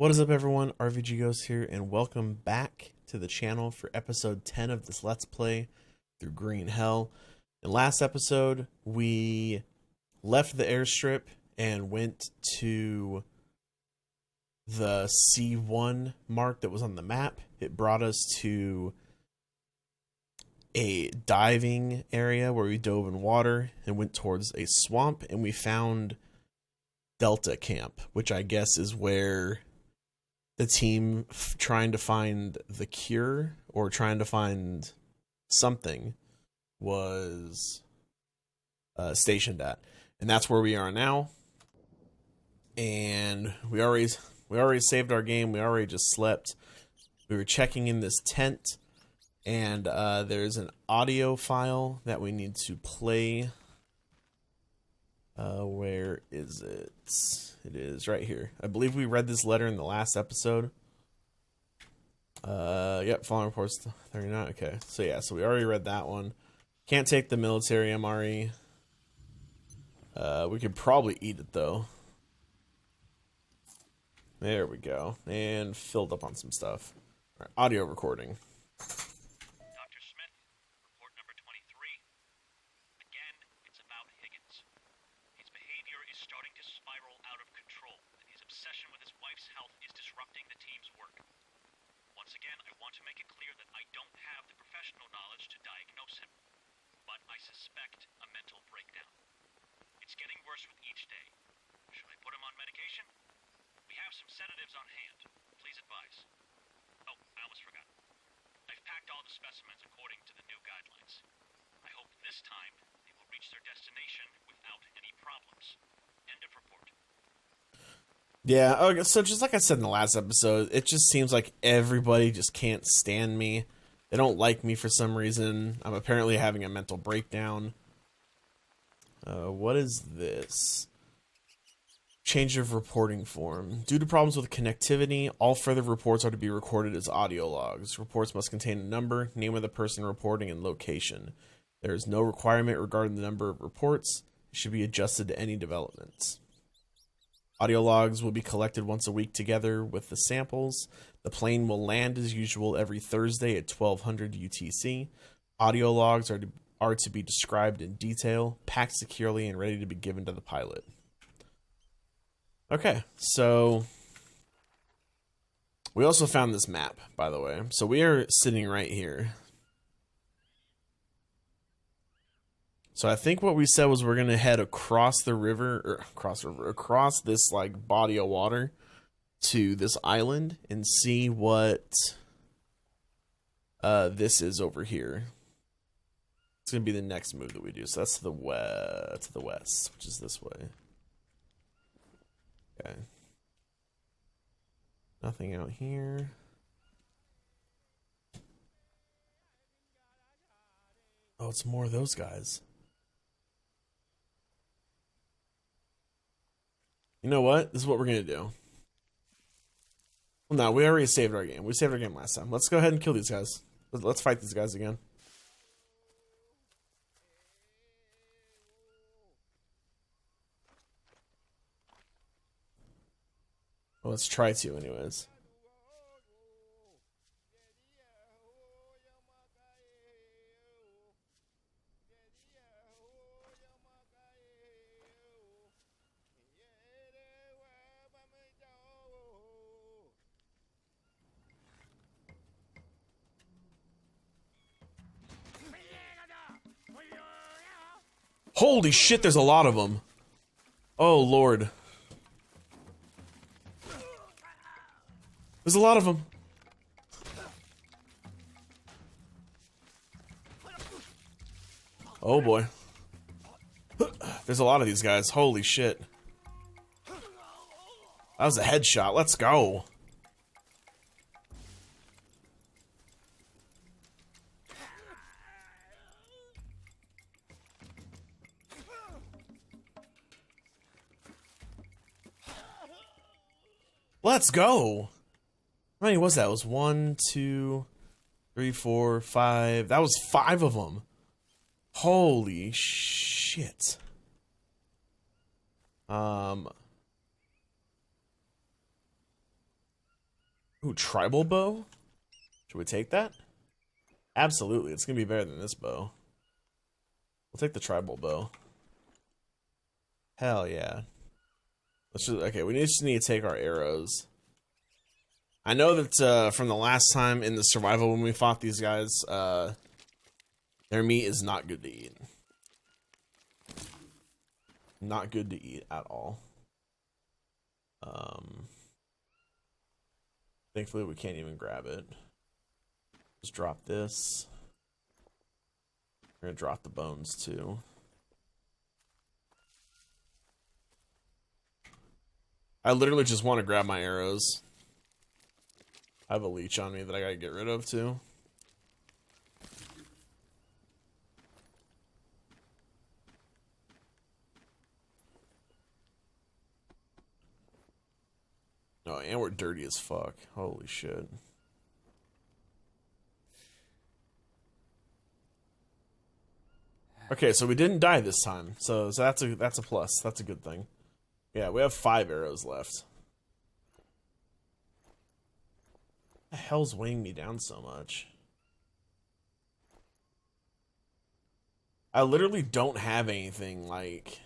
What is up, everyone? rvgGhost here, and welcome back to the channel for episode 10 of this Let's Play through Green Hell. In last episode, we left the airstrip and went to the C1 mark that was on the map. It brought us to a diving area where we dove in water and went towards a swamp, and we found Delta Camp, which I guess is where the team trying to find the cure or trying to find something was stationed at, and that's where we are now. And we already saved our game. We already just slept. We were checking in this tent, and there's an audio file that we need to play. Where is it? It is right here. I believe we read this letter in the last episode. Yep, following reports 39. Okay, so yeah, so we already read that one. Can't take the military MRE. We could probably eat it though. There we go. And filled up on some stuff. All right, audio recording. Sedatives on hand. Please advise. Oh, I almost forgot. I've packed all the specimens according to the new guidelines. I hope this time they will reach their destination without any problems. End of report. Yeah, okay, so just like I said in the last episode, it just seems like everybody just can't stand me. They don't like me for some reason. I'm apparently having a mental breakdown. What is this? Change of reporting form. Due to problems with connectivity, all further reports are to be recorded as audio logs. Reports must contain a number, name of the person reporting, and location. There is no requirement regarding the number of reports. It should be adjusted to any developments. Audio logs will be collected once a week together with the samples. The plane will land as usual every Thursday at 1200 UTC. Audio logs are to be described in detail, packed securely, and ready to be given to the pilot. Okay, so we also found this map, by the way. So we are sitting right here. So I think what we said was we're gonna head across the river, or across this like body of water to this island and see what this is over here. It's gonna be the next move that we do. So that's to the west, which is this way. Okay. Nothing out here. Oh, it's more of those guys. You know what? This is what we're gonna do. Well, no, we already saved our game. We saved our game last time. Let's go ahead and kill these guys. Let's fight these guys again. Well, let's try to, anyways. Holy shit, there's a lot of them. Oh, Lord. There's a lot of them. Oh boy. There's a lot of these guys. Holy shit. That was a headshot. Let's go. Let's go. How many was that? It was 1, 2, 3, 4, 5. That was 5 of them. Holy shit. Ooh, tribal bow? Should we take that? Absolutely, it's gonna be better than this bow. We'll take the tribal bow. Hell yeah. Let's just, okay, we just need to take our arrows. I know that from the last time in the survival when we fought these guys, their meat is not good to eat. Not good to eat at all. Thankfully we can't even grab it. Just drop this. We're gonna drop the bones too. I literally just want to grab my arrows. I have a leech on me that I gotta get rid of too. Oh, and we're dirty as fuck. Holy shit. Okay, so we didn't die this time. So that's a plus. That's a good thing. Yeah, we have 5 arrows left. The hell's weighing me down so much? I literally don't have anything like...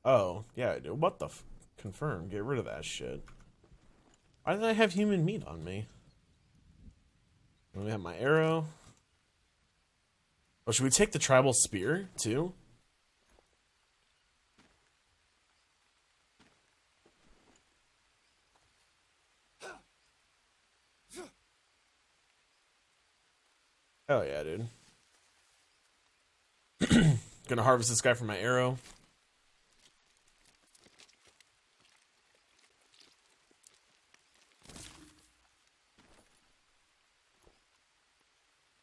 Oh, yeah, dude. What the f... Confirm. Get rid of that shit. Why did I have human meat on me? Let me have my arrow. Oh, should we take the tribal spear, too? Oh, yeah, dude. Gonna harvest this guy for my arrow.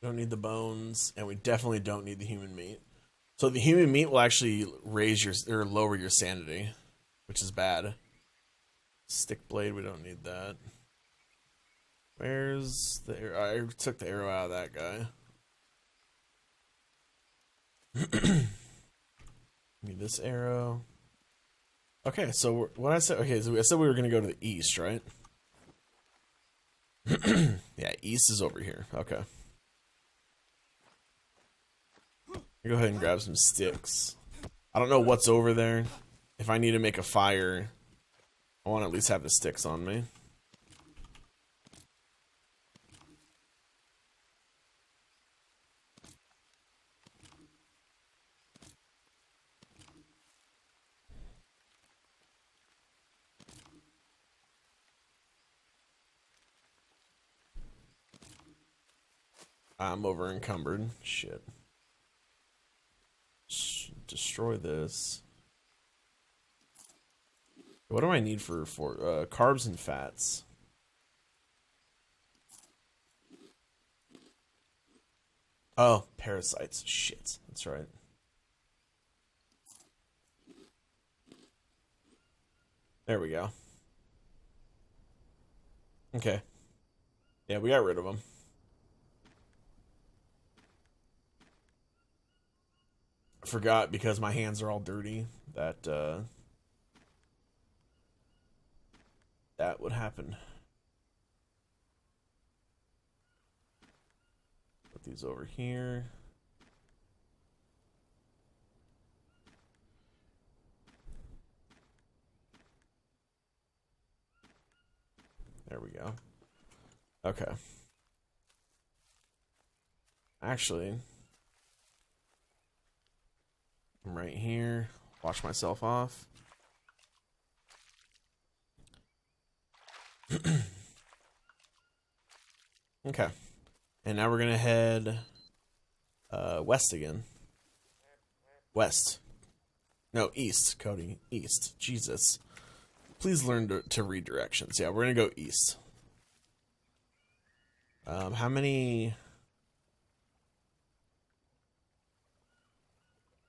Don't need the bones, and we definitely don't need the human meat. So the human meat will actually raise your or lower your sanity, which is bad. Stick blade, we don't need that. Where's the arrow? I took the arrow out of that guy. Need this arrow. Okay, so what I said. Okay, so I said we were gonna go to the east, right? Yeah, east is over here. Okay. Go ahead and grab some sticks. I don't know what's over there. If I need to make a fire, I want to at least have the sticks on me. I'm over encumbered. Shit. Destroy this. What do I need for carbs and fats? Oh, parasites. Shit. That's right. There we go. Okay. Yeah, we got rid of them. I forgot because my hands are all dirty that that would happen. Put these over here. There we go. Okay. Actually, I'm right here. Wash myself off. Okay. And now we're gonna head west again. West. No, east, Cody. East. Jesus. Please learn to read directions. Yeah, we're gonna go east. How many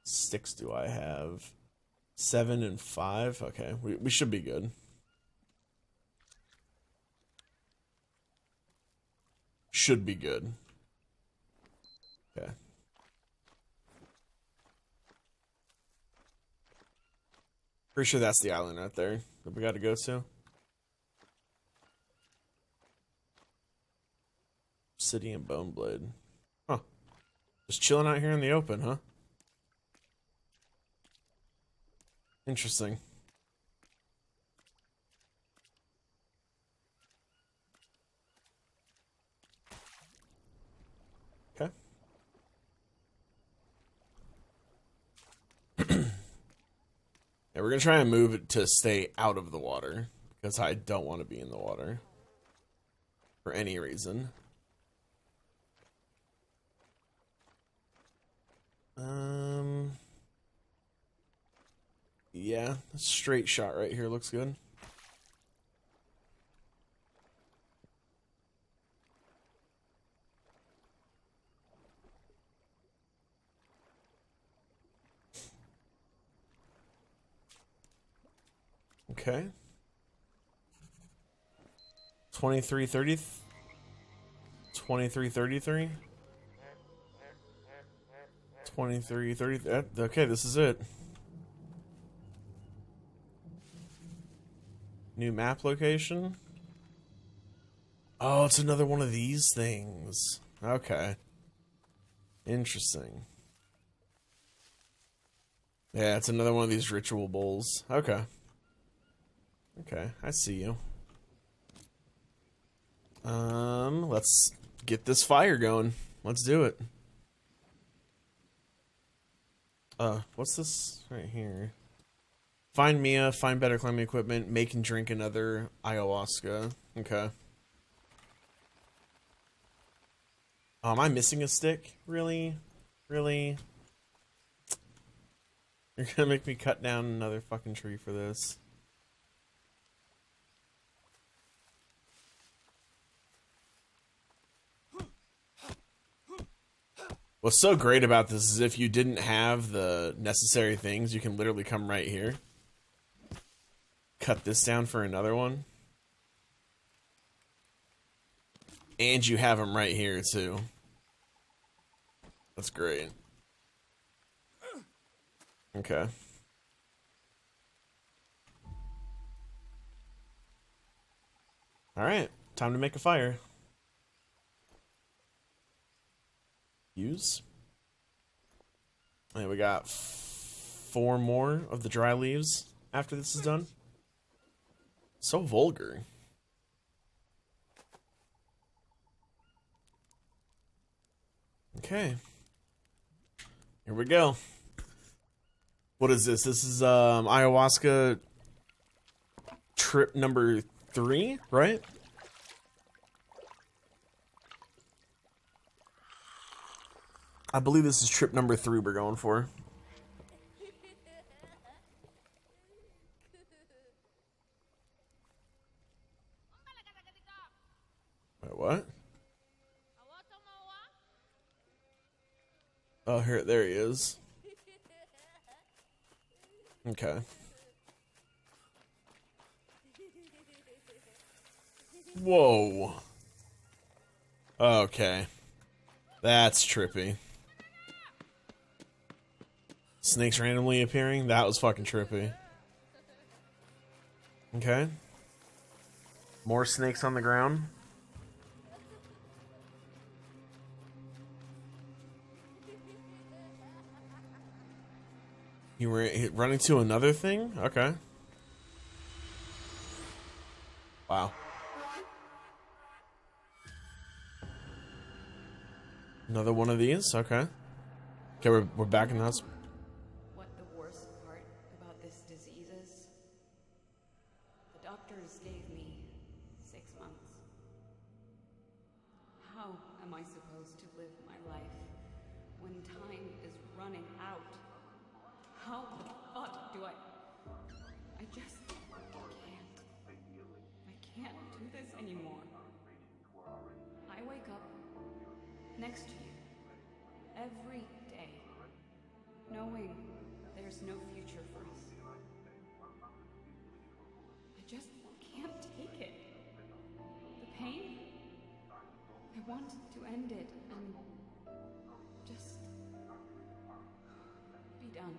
sticks do I have? 7 and 5? Okay, we should be good. Should be good. Okay. Pretty sure that's the island right there that we got to go to. City and Boneblade. Huh. Just chilling out here in the open, huh? Interesting. Okay. Yeah, we're gonna try and move it to stay out of the water because I don't want to be in the water for any reason. Yeah, a straight shot right here looks good. Okay. 2330. 2333. 2330. Okay, this is it. New map location. Oh, it's another one of these things. Okay. Interesting. Yeah, it's another one of these ritual bowls. Okay. Okay, I see you. Let's get this fire going. Let's do it. What's this right here? Find Mia, find better climbing equipment, make and drink another ayahuasca. Okay. Oh, am I missing a stick? Really? Really? You're gonna make me cut down another fucking tree for this. What's so great about this is if you didn't have the necessary things, you can literally come right here. Cut this down for another one. And you have them right here, too. That's great. Okay. Alright, time to make a fire. Use. And we got 4 more of the dry leaves after this is done. So vulgar. Okay. Here we go. What is this? This is ayahuasca trip number 3, right? I believe this is trip number 3 we're going for. Wait, what? Oh, here, there he is. Okay. Whoa. Okay. That's trippy. Snakes randomly appearing? That was fucking trippy. Okay. More snakes on the ground. You were running to another thing? Okay. Wow. Another one of these? Okay. Okay, we're back in the house. What the worst part about this disease is? The doctors gave me 6 months. How am I supposed to live my life when time is running out? How the fuck do I just can't. I can't do this anymore. I wake up next to you every day, knowing there's no future for us. I just can't take it. The pain, I want to end it and just be done.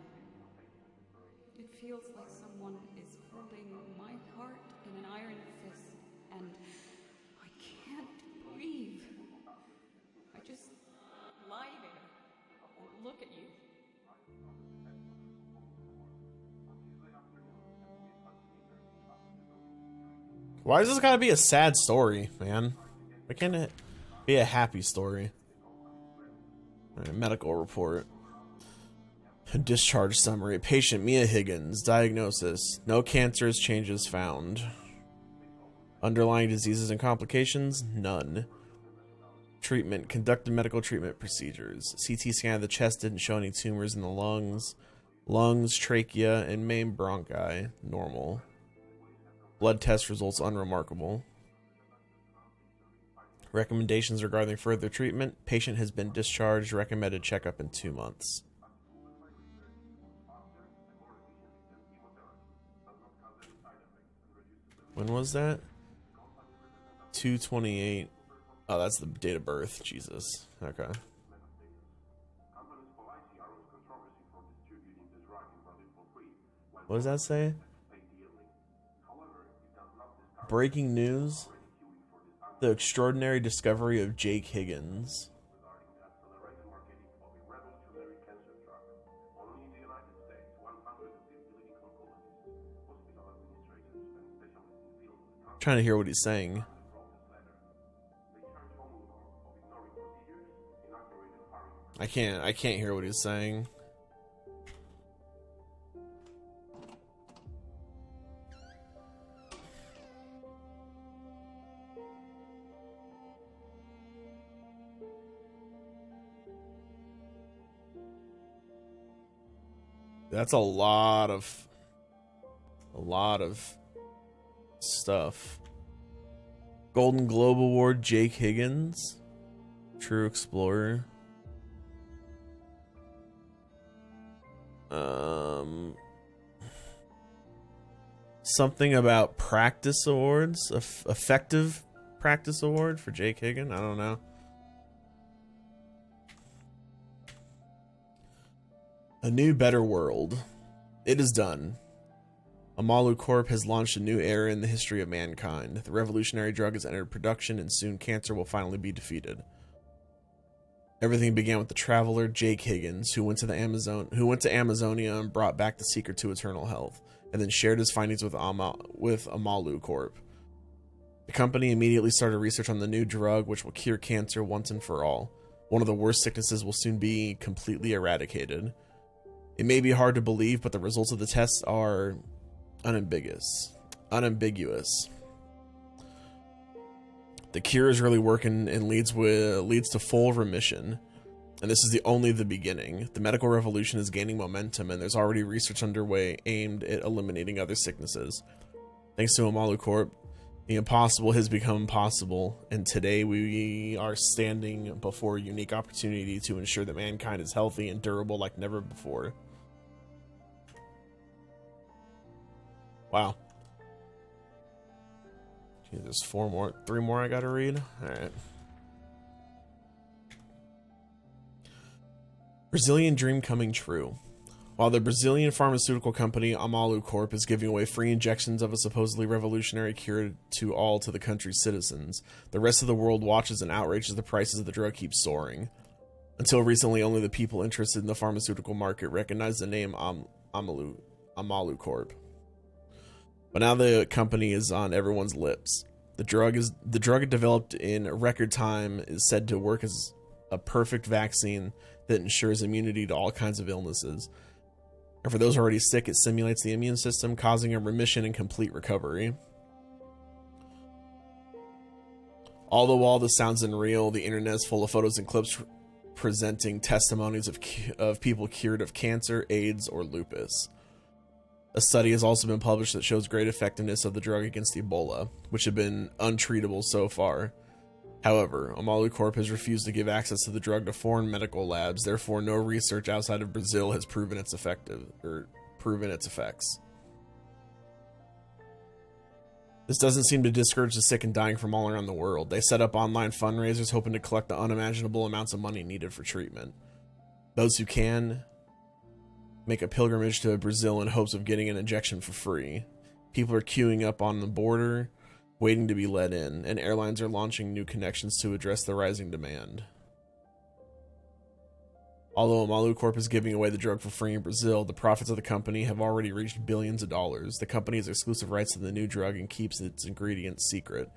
It feels like someone is holding my heart in an iron fist, and I can't breathe. I just lie there and look at you. Why does this gotta be a sad story, man? Why can't it be a happy story? Alright, medical report. Discharge summary. Patient Mia Higgins. Diagnosis. No cancerous changes found. Underlying diseases and complications? None. Treatment. Conducted medical treatment procedures. CT scan of the chest didn't show any tumors in the lungs. Lungs, trachea, and main bronchi. Normal. Blood test results unremarkable. Recommendations regarding further treatment. Patient has been discharged. Recommended checkup in 2 months. When was that? 2/28. Oh, that's the date of birth. Jesus. Okay. What does that say? Breaking news. The extraordinary discovery of Jake Higgins. Trying to hear what he's saying. I can't hear what he's saying. That's a lot of stuff. Golden Globe Award, Jake Higgins. True Explorer. Something about practice awards. Effective practice award for Jake Higgins. I don't know. A new, better world. It is done. Amalu Corp has launched a new era in the history of mankind. The revolutionary drug has entered production, and soon cancer will finally be defeated. Everything began with the traveler Jake Higgins, who went to Amazonia and brought back the secret to eternal health, and then shared his findings with Amalu Corp. The company immediately started research on the new drug, which will cure cancer once and for all. One of the worst sicknesses will soon be completely eradicated. It may be hard to believe, but the results of the tests are unambiguous. The cure is really working and leads to full remission. And this is only the beginning. The medical revolution is gaining momentum, and there's already research underway aimed at eliminating other sicknesses. Thanks to Amalu Corp, the impossible has become possible, and today we are standing before a unique opportunity to ensure that mankind is healthy and durable like never before. Wow. Gee, there's 3 more I gotta read. Alright. Brazilian dream coming true. While the Brazilian pharmaceutical company Amalu Corp is giving away free injections of a supposedly revolutionary cure to the country's citizens, the rest of the world watches in outrage as the prices of the drug keep soaring. Until recently, only the people interested in the pharmaceutical market recognized the name Amalu Corp. But now the company is on everyone's lips. The drug developed in record time is said to work as a perfect vaccine that ensures immunity to all kinds of illnesses. And for those already sick, it simulates the immune system, causing a remission and complete recovery. All the while this sounds unreal, the internet is full of photos and clips presenting testimonies of people cured of cancer, AIDS, or lupus. A study has also been published that shows great effectiveness of the drug against Ebola, which had been untreatable so far. However, Amalu Corp has refused to give access to the drug to foreign medical labs, therefore no research outside of Brazil has proven its effects. This doesn't seem to discourage the sick and dying from all around the world. They set up online fundraisers hoping to collect the unimaginable amounts of money needed for treatment. Those who can make a pilgrimage to Brazil in hopes of getting an injection for free. People are queuing up on the border, waiting to be let in, and airlines are launching new connections to address the rising demand. Although Amalu Corp is giving away the drug for free in Brazil, the profits of the company have already reached billions of dollars. The company has exclusive rights to the new drug and keeps its ingredients secret,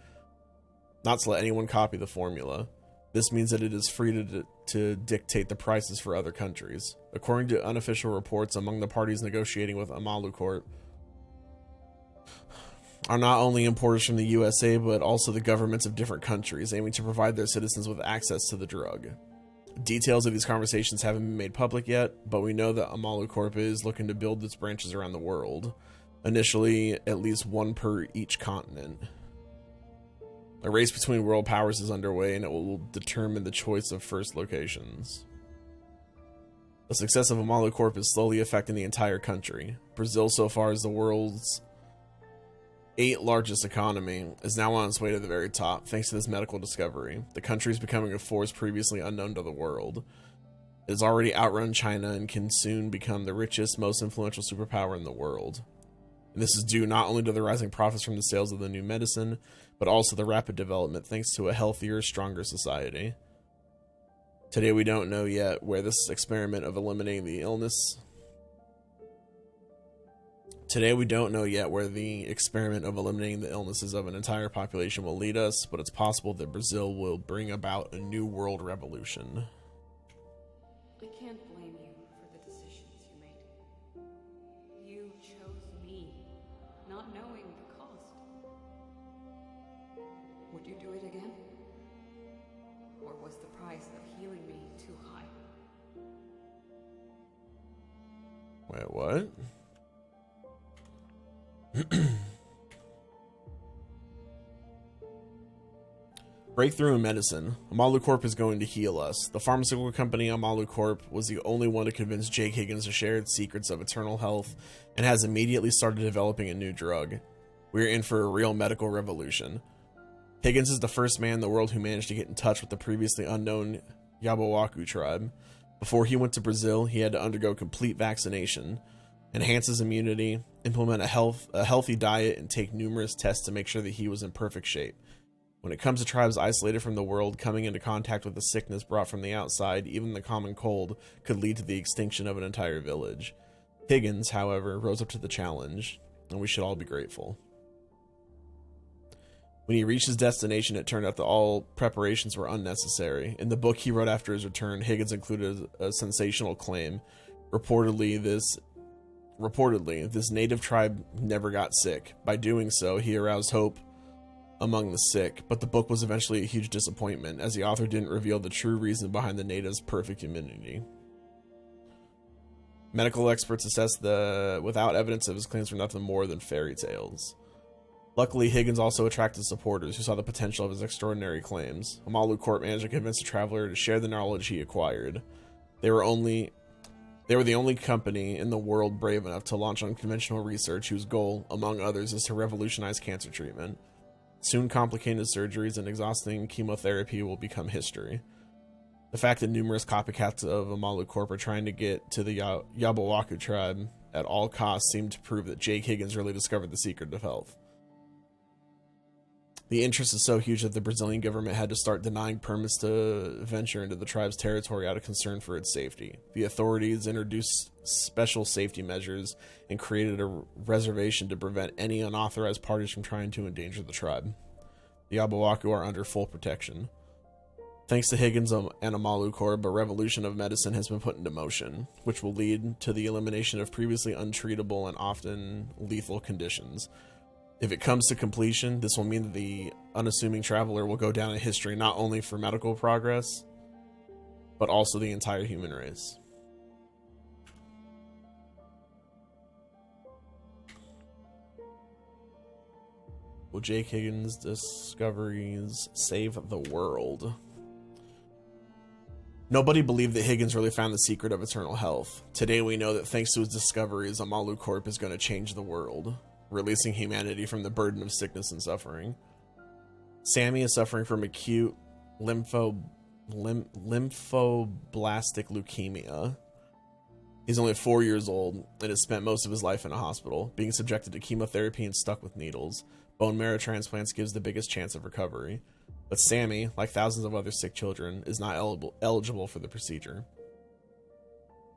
not to let anyone copy the formula. This means that it is free to dictate the prices for other countries. According to unofficial reports, among the parties negotiating with Amalu Corp are not only importers from the USA, but also the governments of different countries, aiming to provide their citizens with access to the drug. Details of these conversations haven't been made public yet, but we know that Amalu Corp is looking to build its branches around the world. Initially, at least one per each continent. A race between world powers is underway, and it will determine the choice of first locations. The success of Amalu Corp is slowly affecting the entire country. Brazil, so far as the world's 8th largest economy, is now on its way to the very top, thanks to this medical discovery. The country is becoming a force previously unknown to the world. It has already outrun China and can soon become the richest, most influential superpower in the world. And this is due not only to the rising profits from the sales of the new medicine, but also the rapid development thanks to a healthier, stronger society. Today we don't know yet where this experiment of eliminating the illness Today we don't know yet where the experiment of eliminating the illnesses of an entire population will lead us, but it's possible that Brazil will bring about a new world revolution. I can't blame you for the decisions you made. You chose me, not knowing the cost. Would you do it again? Or was the price of healing me too high? Wait, what? Breakthrough in medicine. Amalu Corp is going to heal us. The pharmaceutical company Amalu Corp was the only one to convince Jake Higgins to share its secrets of eternal health and has immediately started developing a new drug. We're in for a real medical revolution. Higgins is the first man in the world who managed to get in touch with the previously unknown Yabawaku tribe. Before he went to Brazil, he had to undergo complete vaccination, enhance his immunity, implement a healthy diet, and take numerous tests to make sure that he was in perfect shape. When it comes to tribes isolated from the world, coming into contact with a sickness brought from the outside, even the common cold, could lead to the extinction of an entire village. Higgins, however, rose up to the challenge, and we should all be grateful. When he reached his destination, it turned out that all preparations were unnecessary. In the book he wrote after his return, Higgins included a sensational claim. Reportedly, this native tribe never got sick. By doing so, he aroused hope among the sick, but the book was eventually a huge disappointment, as the author didn't reveal the true reason behind the natives' perfect immunity. Medical experts assessed without evidence of his claims were nothing more than fairy tales. Luckily, Higgins also attracted supporters who saw the potential of his extraordinary claims. Amalu Corp managed to convince the traveler to share the knowledge he acquired. They were the only company in the world brave enough to launch unconventional research whose goal, among others, is to revolutionize cancer treatment. Soon, complicated surgeries and exhausting chemotherapy will become history. The fact that numerous copycats of Amalu Corp are trying to get to the Yabawaku tribe at all costs seemed to prove that Jake Higgins really discovered the secret of health. The interest is so huge that the Brazilian government had to start denying permits to venture into the tribe's territory out of concern for its safety. The authorities introduced special safety measures and created a reservation to prevent any unauthorized parties from trying to endanger the tribe. The Yabawaku are under full protection. Thanks to Higgins and Amalu Corp, a revolution of medicine has been put into motion, which will lead to the elimination of previously untreatable and often lethal conditions. If it comes to completion, this will mean that the unassuming traveler will go down in history not only for medical progress, but also the entire human race. Will Jake Higgins' discoveries save the world? Nobody believed that Higgins really found the secret of eternal health. Today we know that thanks to his discoveries, Amalu Corp is going to change the world, releasing humanity from the burden of sickness and suffering. Sammy is suffering from acute lymphoblastic leukemia. He's only 4 years old and has spent most of his life in a hospital, being subjected to chemotherapy and stuck with needles. Bone marrow transplants gives the biggest chance of recovery. But Sammy, like thousands of other sick children, is not eligible for the procedure.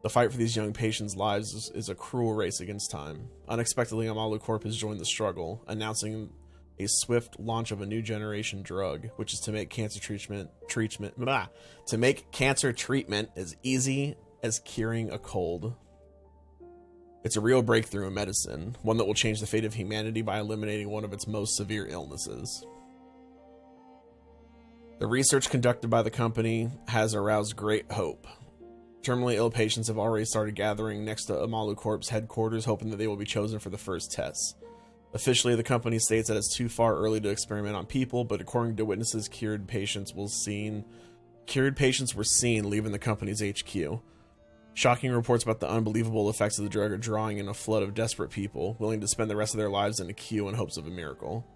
The fight for these young patients' lives is a cruel race against time. Unexpectedly, Amalu Corp has joined the struggle, announcing a swift launch of a new generation drug, which is to make cancer treatment as easy as curing a cold. It's a real breakthrough in medicine, one that will change the fate of humanity by eliminating one of its most severe illnesses. The research conducted by the company has aroused great hope. Terminally ill patients have already started gathering next to Amalu Corp's headquarters, hoping that they will be chosen for the first tests. Officially, the company states that it's too far early to experiment on people, but according to witnesses, cured patients were seen leaving the company's HQ. Shocking reports about the unbelievable effects of the drug are drawing in a flood of desperate people, willing to spend the rest of their lives in a queue in hopes of a miracle.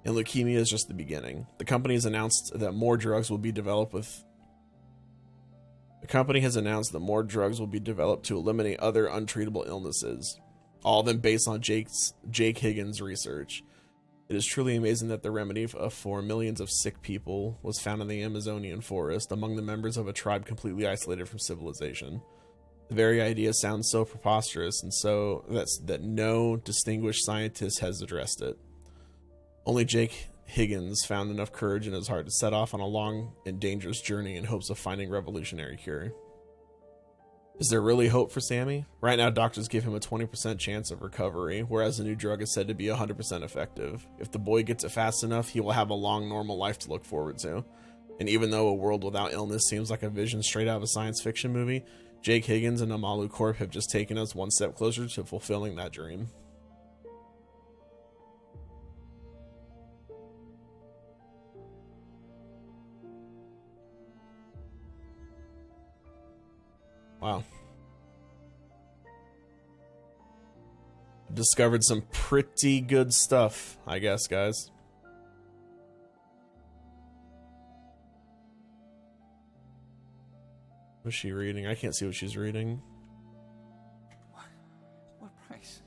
And leukemia is just the beginning. The company has announced that more drugs will be developed to eliminate other untreatable illnesses, all of them based on Jake Higgins' research. It is truly amazing that the remedy for millions of sick people was found in the Amazonian forest, among the members of a tribe completely isolated from civilization. The very idea sounds so preposterous, and so that no distinguished scientist has addressed it. Only Jake Higgins found enough courage in his heart to set off on a long and dangerous journey in hopes of finding a revolutionary cure. Is there really hope for Sammy? Right now, doctors give him a 20% chance of recovery, whereas the new drug is said to be 100% effective. If the boy gets it fast enough, he will have a long, normal life to look forward to. And even though a world without illness seems like a vision straight out of a science fiction movie, Jake Higgins and Amalu Corp have just taken us one step closer to fulfilling that dream. Wow. Discovered some pretty good stuff, I guess, guys. What's she reading? I can't see what she's reading. What price?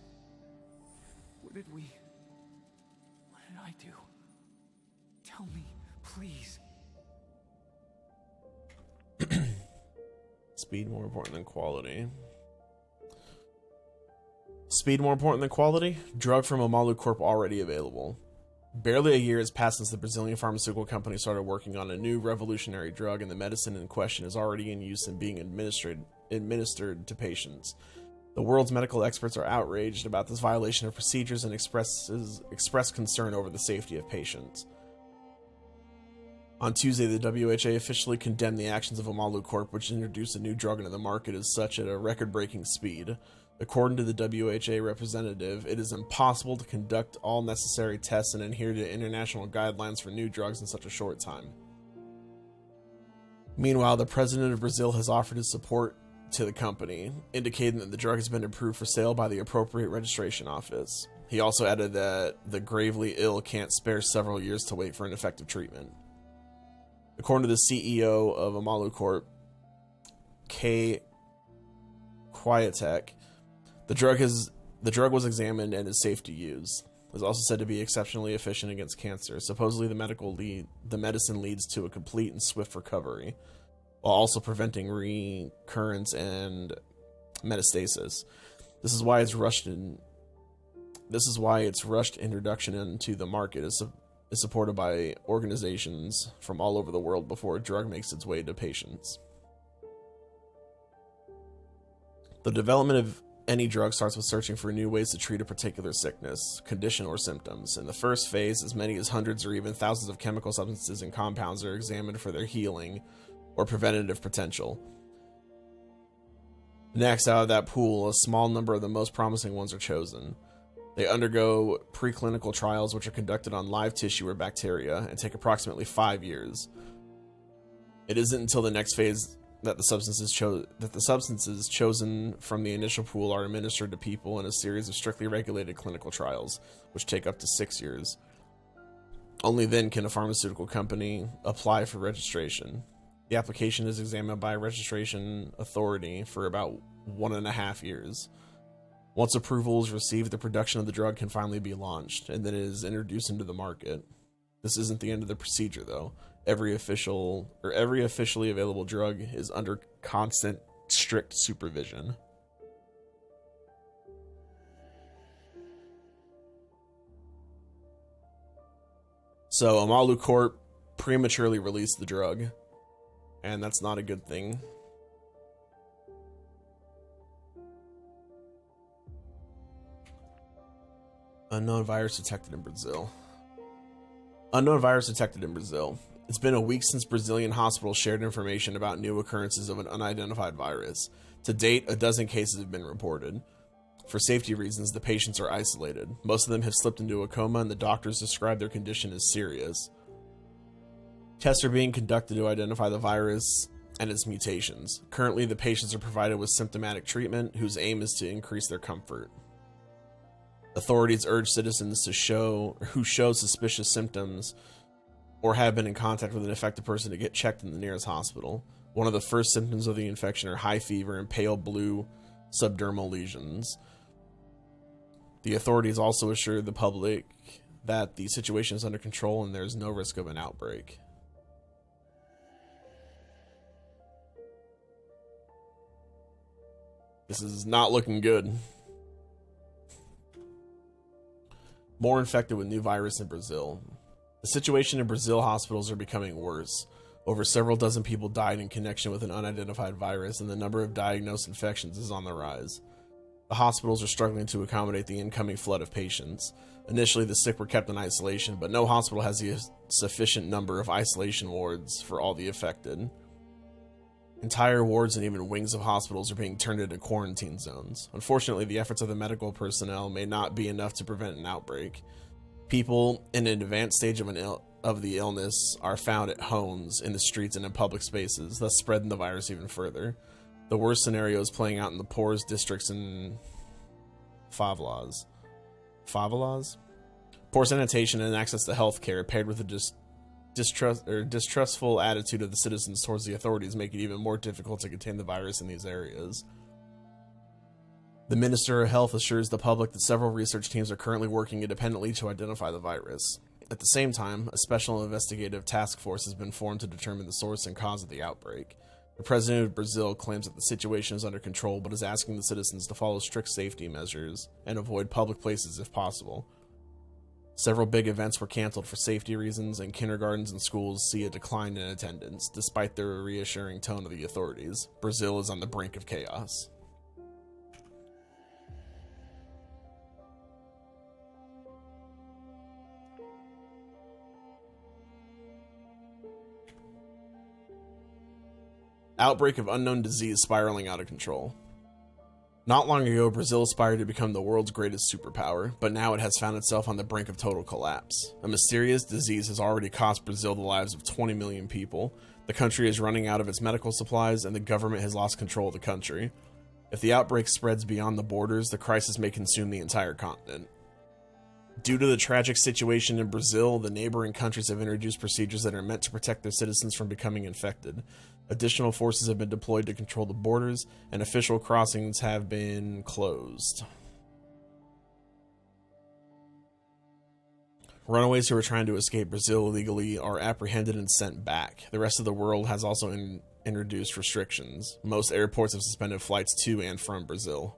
What did I do? Tell me, please. Speed more important than quality. Speed more important than quality? Drug from Amalu Corp already available. Barely a year has passed since the Brazilian pharmaceutical company started working on a new revolutionary drug, and the medicine in question is already in use and being administered to patients. The world's medical experts are outraged about this violation of procedures and express concern over the safety of patients. On Tuesday, the WHO officially condemned the actions of Amalu Corp, which introduced a new drug into the market as such at a record-breaking speed. According to the WHO representative, it is impossible to conduct all necessary tests and adhere to international guidelines for new drugs in such a short time. Meanwhile, the president of Brazil has offered his support to the company, indicating that the drug has been approved for sale by the appropriate registration office. He also added that the gravely ill can't spare several years to wait for an effective treatment. According to the CEO of Amalu Corp, K. Quietek, the drug was examined and is safe to use. It is also said to be exceptionally efficient against cancer. Supposedly, the medicine leads to a complete and swift recovery, while also preventing recurrence and metastasis. This is why its rushed introduction into the market is supported by organizations from all over the world before a drug makes its way to patients. The development of any drug starts with searching for new ways to treat a particular sickness, condition, or symptoms. In the first phase, as many as hundreds or even thousands of chemical substances and compounds are examined for their healing or preventative potential. Next, out of that pool, a small number of the most promising ones are chosen. They undergo preclinical trials, which are conducted on live tissue or bacteria and take approximately 5 years. It isn't until the next phase that the substances chosen from the initial pool are administered to people in a series of strictly regulated clinical trials, which take up to 6 years. Only then can a pharmaceutical company apply for registration. The application is examined by a registration authority for about 1.5 years. Once approval is received, the production of the drug can finally be launched, and then it is introduced into the market. This isn't the end of the procedure, though. Every officially available drug is under constant, strict supervision. So Amalu Corp prematurely released the drug, and that's not a good thing. Unknown virus detected in Brazil. Unknown virus detected in Brazil. It's been a week since Brazilian hospitals shared information about new occurrences of an unidentified virus. To date, a dozen cases have been reported. For safety reasons, the patients are isolated. Most of them have slipped into a coma, and the doctors describe their condition as serious. Tests are being conducted to identify the virus and its mutations. Currently, the patients are provided with symptomatic treatment, whose aim is to increase their comfort. Authorities urge citizens who show suspicious symptoms or have been in contact with an infected person to get checked in the nearest hospital. One of the first symptoms of the infection are high fever and pale blue subdermal lesions. The authorities also assure the public that the situation is under control and there's no risk of an outbreak. This is not looking good. More infected with new virus in Brazil. The situation in Brazil hospitals are becoming worse. Over several dozen people died in connection with an unidentified virus, and the number of diagnosed infections is on the rise. The hospitals are struggling to accommodate the incoming flood of patients. Initially, the sick were kept in isolation, but no hospital has a sufficient number of isolation wards for all the affected. Entire wards and even wings of hospitals are being turned into quarantine zones. Unfortunately, the efforts of the medical personnel may not be enough to prevent an outbreak. People in an advanced stage of the illness are found at homes, in the streets, and in public spaces, thus spreading the virus even further. The worst scenario is playing out in the poorest districts and favelas. Favelas? Poor sanitation and access to health care, paired with a distrustful attitude of the citizens towards the authorities, make it even more difficult to contain the virus in these areas. The Minister of Health assures the public that several research teams are currently working independently to identify the virus. At the same time, a special investigative task force has been formed to determine the source and cause of the outbreak. The president of Brazil claims that the situation is under control, but is asking the citizens to follow strict safety measures and avoid public places if possible. Several big events were canceled for safety reasons, and kindergartens and schools see a decline in attendance, despite the reassuring tone of the authorities. Brazil is on the brink of chaos. Outbreak of unknown disease spiraling out of control. Not long ago, Brazil aspired to become the world's greatest superpower, but now it has found itself on the brink of total collapse. A mysterious disease has already cost Brazil the lives of 20 million people. The country is running out of its medical supplies, and the government has lost control of the country. If the outbreak spreads beyond the borders, the crisis may consume the entire continent. Due to the tragic situation in Brazil, the neighboring countries have introduced procedures that are meant to protect their citizens from becoming infected. Additional forces have been deployed to control the borders, and official crossings have been closed. Runaways who are trying to escape Brazil illegally are apprehended and sent back. The rest of the world has also introduced restrictions. Most airports have suspended flights to and from Brazil.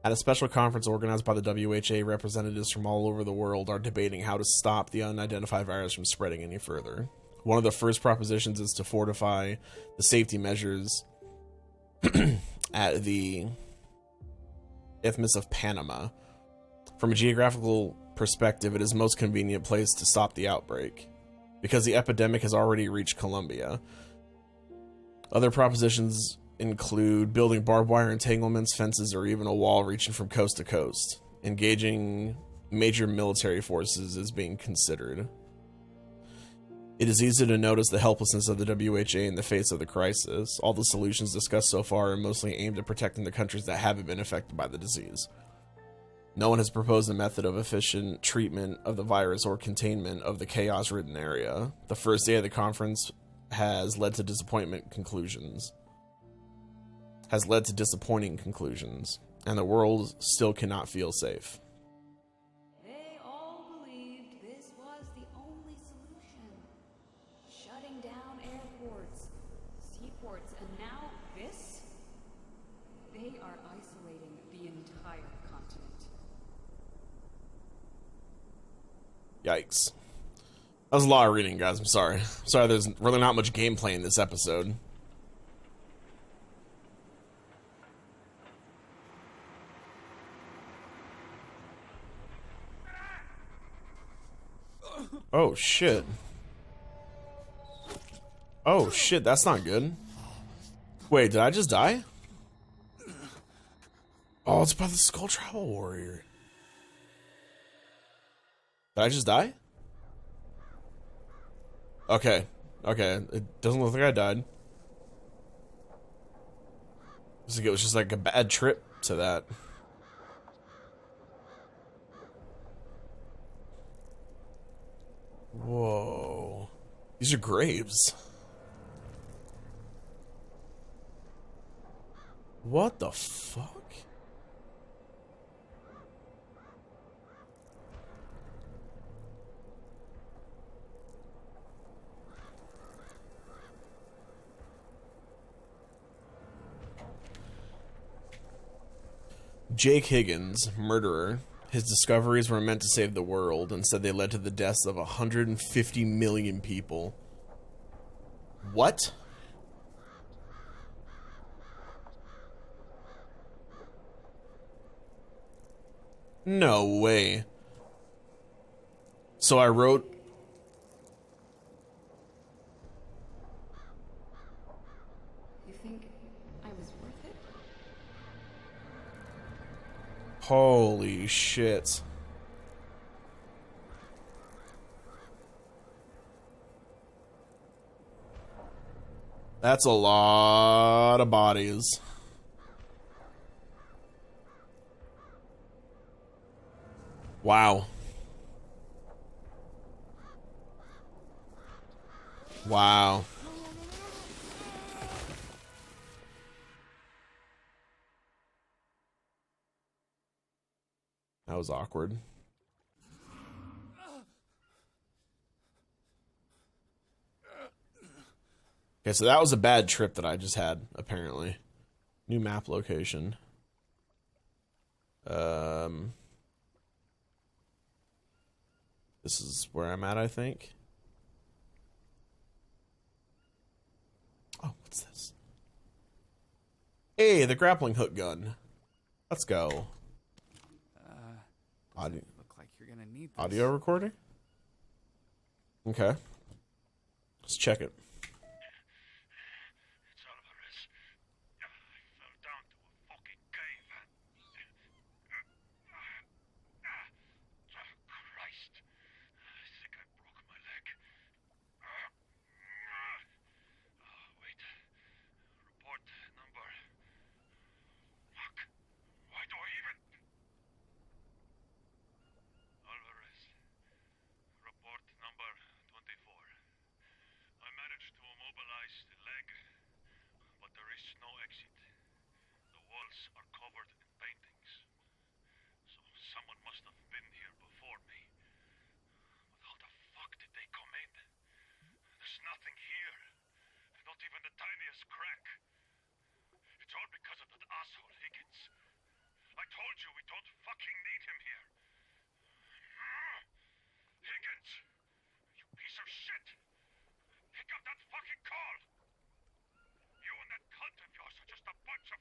At a special conference organized by the WHO, representatives from all over the world are debating how to stop the unidentified virus from spreading any further. One of the first propositions is to fortify the safety measures at the Isthmus of Panama. From a geographical perspective, it is the most convenient place to stop the outbreak, because the epidemic has already reached Colombia. Other propositions include building barbed wire entanglements, fences, or even a wall reaching from coast to coast. Engaging major military forces is being considered. It is easy to notice the helplessness of the WHO in the face of the crisis. All the solutions discussed so far are mostly aimed at protecting the countries that haven't been affected by the disease. No one has proposed a method of efficient treatment of the virus or containment of the chaos-ridden area. The first day of the conference has led to disappointment conclusions. has led to disappointing conclusions, and the world still cannot feel safe. They all believed this was the only solution. Shutting down airports, seaports, and now this? They are isolating the entire continent. Yikes. That was a lot of reading, guys. I'm sorry. Sorry, there's really not much gameplay in this episode. Oh, shit. Oh, shit, that's not good. Wait, did I just die? Oh, it's by the Skull Travel Warrior. Did I just die? Okay. Okay, it doesn't look like I died. It was just like a bad trip to that. Whoa. These are graves. What the fuck? Jake Higgins, murderer. His discoveries were meant to save the world. Instead, they led to the deaths of 150 million people. What? No way. So I wrote... You think I was worth it? Holy shit. That's a lot of bodies. Wow. Wow. That was awkward. Okay, so that was a bad trip that I just had, apparently. New map location. This is where I'm at, I think. Oh, what's this? Hey, the grappling hook gun. Let's go. Audio, Look like you're gonna need this. audio recorder? Okay. Let's check it. It's Alvarez. I fell down to a fucking cave. Christ. I think I broke my leg. Wait. Report number. Fuck. Why do I even... Alvarez. Report number 24. I managed to immobilize the leg, but there is no exit. The walls are covered in paintings. So someone must have been here before me. But how the fuck did they come in? There's nothing here. Not even the tiniest crack. It's all because of that asshole Higgins. I told you we don't fucking need him here. Higgins! You piece of shit! Pick up that fucking call! You and that cunt of yours are just a bunch of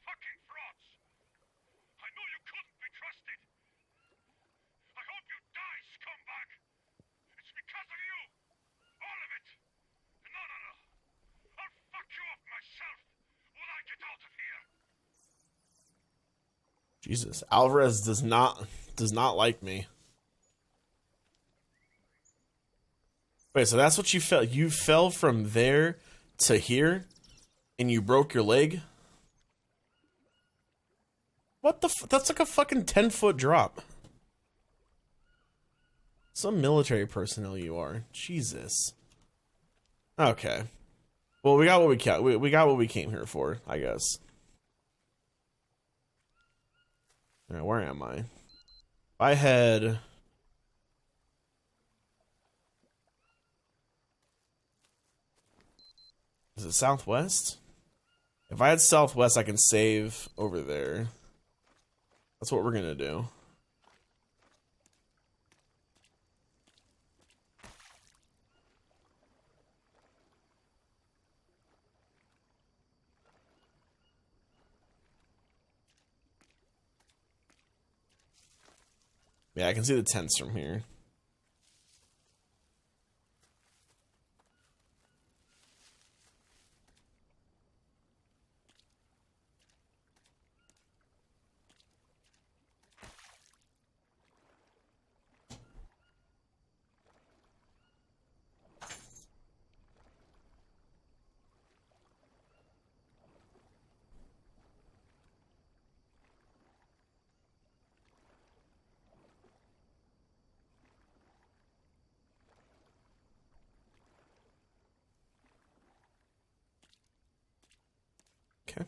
fucking frauds! I know you couldn't be trusted! I hope you die, scumbag! It's because of you! All of it! No, no, no! I'll fuck you up myself when I get out of here! Jesus, Alvarez does not like me. Wait, so that's what you fell? You fell from there to here, and you broke your leg? What the? That's like a fucking 10-foot drop. Some military personnel you are. Jesus. Okay. Well, we got what we got. We got what we came here for, I guess. Alright, where am I? If I head... Is it southwest? If I head southwest, I can save over there. That's what we're gonna do. Yeah, I can see the tents from here. Okay.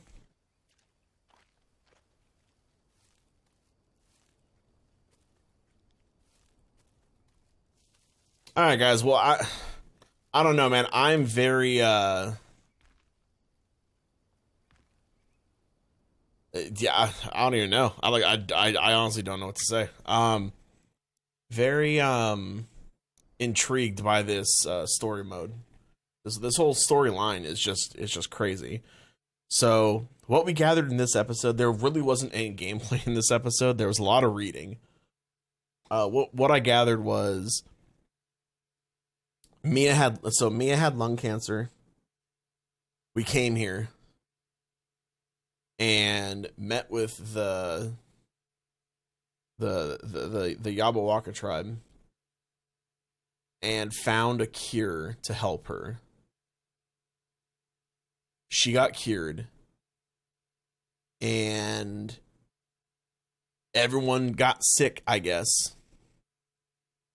All right, guys. Well, I don't know, man. I'm very yeah, I don't even know. I honestly don't know what to say. Very intrigued by this story mode. This whole storyline is just crazy. So, what we gathered in this episode, there really wasn't any gameplay in this episode. There was a lot of reading. What I gathered was Mia had lung cancer. We came here and met with the Yabawaka tribe and found a cure to help her. She got cured, and everyone got sick, I guess,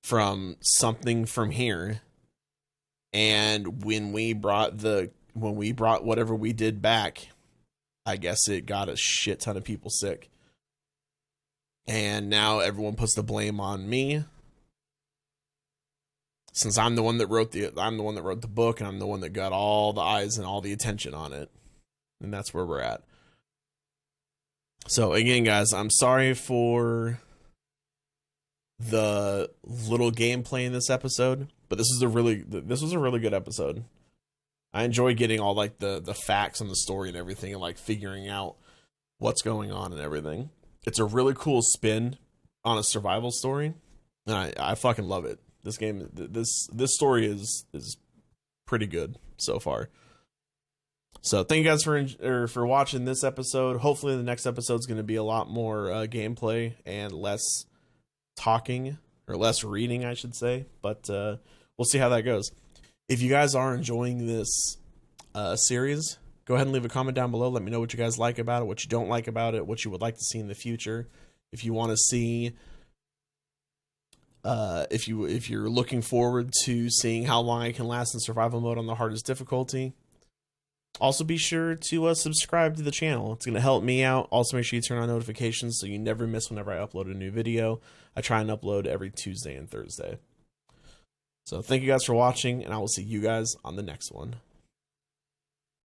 from something from here. And when we brought whatever we did back, I guess it got a shit ton of people sick. And now everyone puts the blame on me, since I'm the one that wrote the book, and I'm the one that got all the eyes and all the attention on it. And that's where we're at. So again, guys, I'm sorry for the little gameplay in this episode, but this was a really good episode. I enjoy getting all like the facts on the story and everything, and like figuring out what's going on and everything. It's a really cool spin on a survival story, and I fucking love it. This game, this story is pretty good so far. So thank you guys for watching this episode. Hopefully the next episode is going to be a lot more gameplay and less talking, or less reading, I should say. But we'll see how that goes. If you guys are enjoying this series, go ahead and leave a comment down below. Let me know what you guys like about it, what you don't like about it, what you would like to see in the future. If you want to see, if you're looking forward to seeing how long I can last in survival mode on the hardest difficulty. Also, be sure to subscribe to the channel. It's going to help me out. Also, make sure you turn on notifications so you never miss whenever I upload a new video. I try and upload every Tuesday and Thursday. So thank you guys for watching, and I will see you guys on the next one.